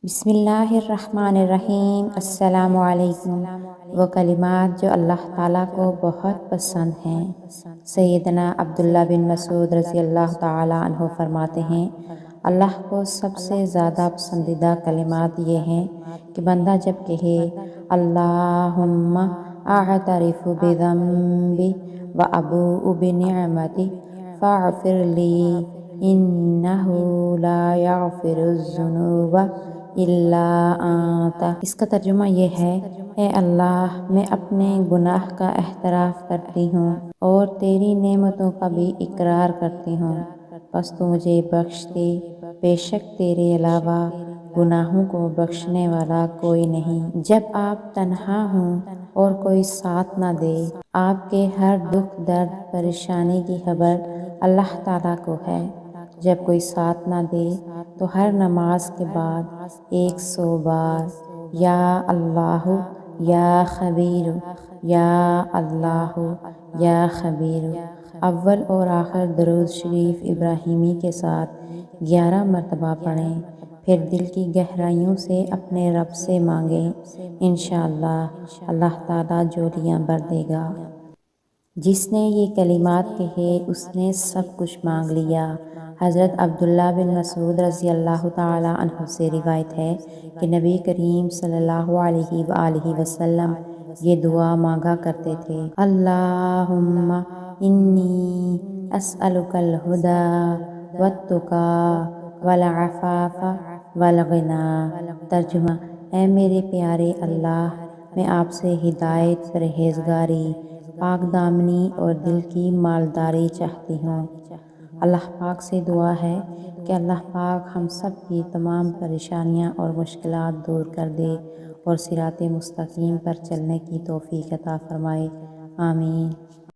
بسم اللہ الرحمن الرحیم۔ السلام علیکم۔ وہ کلمات جو اللہ تعالیٰ کو بہت پسند ہیں۔ سیدنا عبداللہ بن مسعود رضی اللہ تعالیٰ عنہ فرماتے ہیں، اللہ کو سب سے زیادہ پسندیدہ کلمات یہ ہیں کہ بندہ جب کہے اللہم اعترف بذنبی وابوء بنعمتی فاغفر لی انہ لا یغفر الذنوب الا انت۔ اس کا ترجمہ یہ ہے، اے اللہ، میں اپنے گناہ کا اعتراف کرتی ہوں اور تیری نعمتوں کا بھی اقرار کرتی ہوں، بس تو مجھے بخش دے، بے شک تیرے علاوہ گناہوں کو بخشنے والا کوئی نہیں۔ جب آپ تنہا ہوں اور کوئی ساتھ نہ دے، آپ کے ہر دکھ درد پریشانی کی خبر اللہ تعالیٰ کو ہے۔ جب کوئی ساتھ نہ دے تو ہر نماز کے بعد 100 بار یا اللہ یا خبیر، یا اللہ یا خبیر، اول اور آخر درود شریف ابراہیمی کے ساتھ 11 مرتبہ پڑھیں، پھر دل کی گہرائیوں سے اپنے رب سے مانگیں، انشاءاللہ اللہ تعالیٰ جھولیاں بھر دے گا۔ جس نے یہ کلمات کہے اس نے سب کچھ مانگ لیا۔ حضرت عبداللہ بن مسعود رضی اللہ تعالیٰ عنہ سے روایت ہے کہ نبی کریم صلی اللہ علیہ وآلہ وسلم یہ دعا مانگا کرتے تھے، اللہم انی اسألک الہدی والتقی والعفاف والغنی۔ ترجمہ، اے میرے پیارے اللہ، میں آپ سے ہدایت، پرہیزگاری، پاک دامنی اور دل کی مالداری چاہتی ہوں۔ اللہ پاک سے دعا ہے کہ اللہ پاک ہم سب کی تمام پریشانیاں اور مشکلات دور کر دے اور صراط مستقیم پر چلنے کی توفیق عطا فرمائے، آمین۔